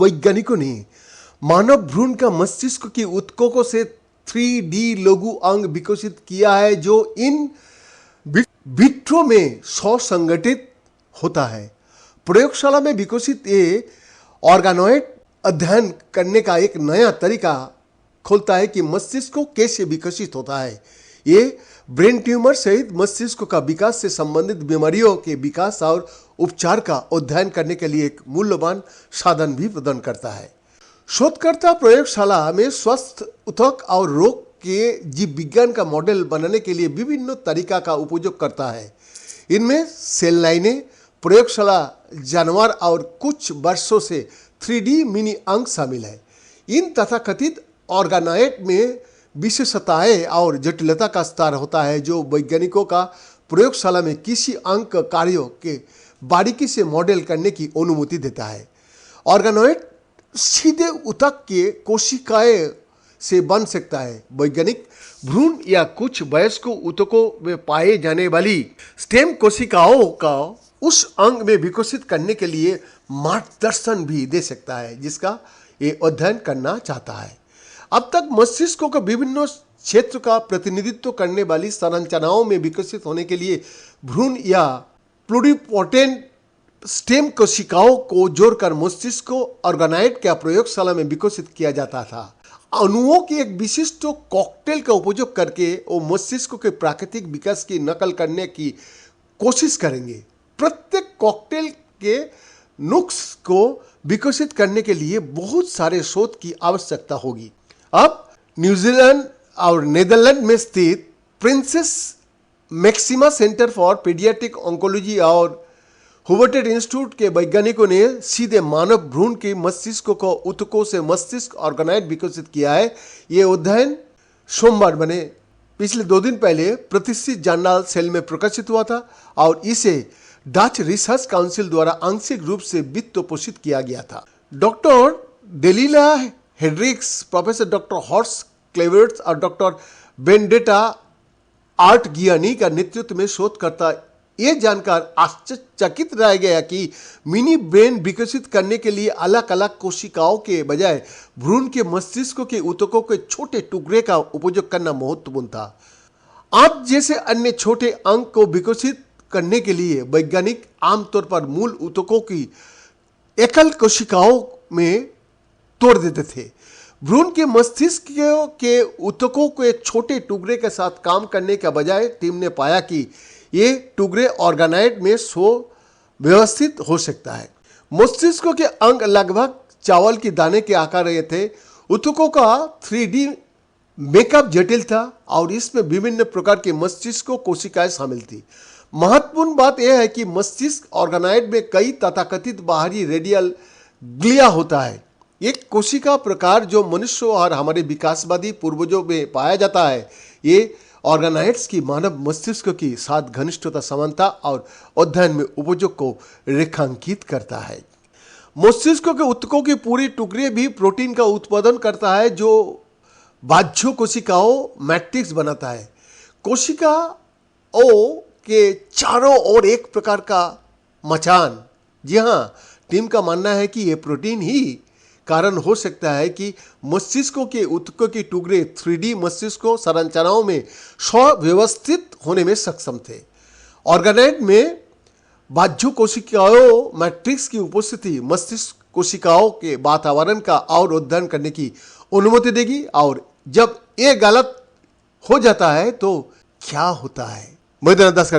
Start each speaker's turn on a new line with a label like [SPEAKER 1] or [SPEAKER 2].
[SPEAKER 1] वैज्ञानिकों ने मानव भ्रूण का मस्तिष्क की ऊतकों से 3D लघु अंग विकसित किया है जो इन विट्रो में सुसंगठित होता है। प्रयोगशाला में विकसित ये ऑर्गेनॉइड अध्ययन करने का एक नया तरीका खोलता है कि मस्तिष्क कैसे विकसित होता है। ये ब्रेन ट्यूमर सहित मस्तिष्क का विकास से संबंधित बीमारियों के विकास और उपचार का अध्ययन करने के लिए एक मूल्यवान साधन भी प्रदान करता है। शोधकर्ता प्रयोगशाला में स्वस्थ ऊतक और रोग के जीव विज्ञान का मॉडल बनाने के लिए विभिन्न तरीका का उपयोग करता है। इनमें सेल लाइनें, प्रयोगशाला जानवर और कुछ वर्षों से 3D मिनी अंग शामिल है। इन तथाकथित ऑर्गेनॉइड में विशेषताएं और जटिलता का स्तर होता है जो वैज्ञानिकों का प्रयोगशाला में किसी अंग कार्यों के बारीकी से मॉडल करने की अनुमति देता है। ऑर्गेनॉइड सीधे ऊतक के कोशिकाएं से बन सकता है। वैज्ञानिक भ्रूण या कुछ वयस्क ऊतकों में पाए जाने वाली स्टेम कोशिकाओं का उस अंग में विकसित करने के लिए मार्गदर्शन भी दे सकता है जिसका ये अध्ययन करना चाहता है। अब तक मस्तिष्क का विभिन्न क्षेत्र का प्रतिनिधित्व करने वाली संरचनाओं में विकसित होने के लिए भ्रूण या प्लुरिपोटेंट स्टेम कोशिकाओं को जोड़कर मस्तिष्क ऑर्गेनॉइड का प्रयोगशाला में विकसित किया जाता था। अणुओं के एक विशिष्ट कॉकटेल का उपयोग करके वो मस्तिष्क के प्राकृतिक विकास की नकल करने की कोशिश करेंगे। प्रत्येक कॉकटेल के नुस्खे को विकसित करने के लिए बहुत सारे शोध की आवश्यकता होगी। अब न्यूजीलैंड और नीदरलैंड में स्थित princess maxima centre for paediatric oncology और हुबर्टेड इंस्टीट्यूट के वैज्ञानिकों ने सीधे मानव भ्रूण के मस्तिष्क को ऊतकों से मस्तिष्क ऑर्गेनॉइड विकसित किया है। ये अध्ययन सोमवार पिछले 2 दिन पहले प्रतिष्ठित जर्नल सेल में प्रकाशित हुआ था और इसे डच रिसर्च काउंसिल द्वारा आंशिक रूप से वित्त पोषित किया गया था। डॉक्टर डेलिला हेड्रिक्स, प्रोफेसर डॉक्टर हॉर्स क्लेवर्ट्स और डॉक्टर बेनेडिक्टा आर्टगियानी का नेतृत्व में शोधकर्ता ये जानकर आश्चर्यचकित रह गया कि मिनी ब्रेन विकसित करने के लिए अलग अलग कोशिकाओं के बजाय भ्रूण के मस्तिष्क के ऊतकों के छोटे टुकड़े का उपयोग करना महत्वपूर्ण था। आज जैसे अन्य छोटे अंग को विकसित करने के लिए वैज्ञानिक आमतौर पर मूल ऊतकों की एकल कोशिकाओं में तोड़ देते थे। भ्रूण के मस्तिष्क के ऊतकों के छोटे टुकड़े के साथ काम करने के बजाय टीम ने पाया कि ये टुकड़े ऑर्गेनॉइड में व्यवस्थित हो सकता है। मस्तिष्क के अंग लगभग चावल की दाने के आकार रहे थे। ऊतकों का 3D मेकअप जटिल था और इसमें विभिन्न प्रकार के मस्तिष्क कोशिकाएं शामिल थी। महत्वपूर्ण बात यह है कि मस्तिष्क ऑर्गेनॉइड में कई तथाकथित बाहरी रेडियल ग्लिया होता है, एक कोशिका प्रकार जो मनुष्य और हमारे विकासवादी पूर्वजों में पाया जाता है। ये ऑर्गेनॉइड्स की मानव मस्तिष्क की साथ घनिष्ठता, समानता और अध्ययन में उपयोग को रेखांकित करता है। मस्तिष्क के ऊतकों की पूरी टुकड़े भी प्रोटीन का उत्पादन करता है जो बाह्य कोशिकाओं मैट्रिक्स बनाता है। कोशिकाओं के चारों ओर एक प्रकार का मचान। जी हाँ, टीम का मानना है कि यह प्रोटीन ही कारण हो सकता है कि मस्तिष्कों के ऊतकों के टुकड़े 3D मस्तिष्क संरचनाओं में सुव्यवस्थित होने में सक्षम थे। ऑर्गेनॉइड में बाह्य कोशिकाओं मैट्रिक्स की उपस्थिति मस्तिष्क कोशिकाओं के वातावरण का और अध्ययन करने की अनुमति देगी। और जब ये गलत हो जाता है तो क्या होता है? मैदान दास का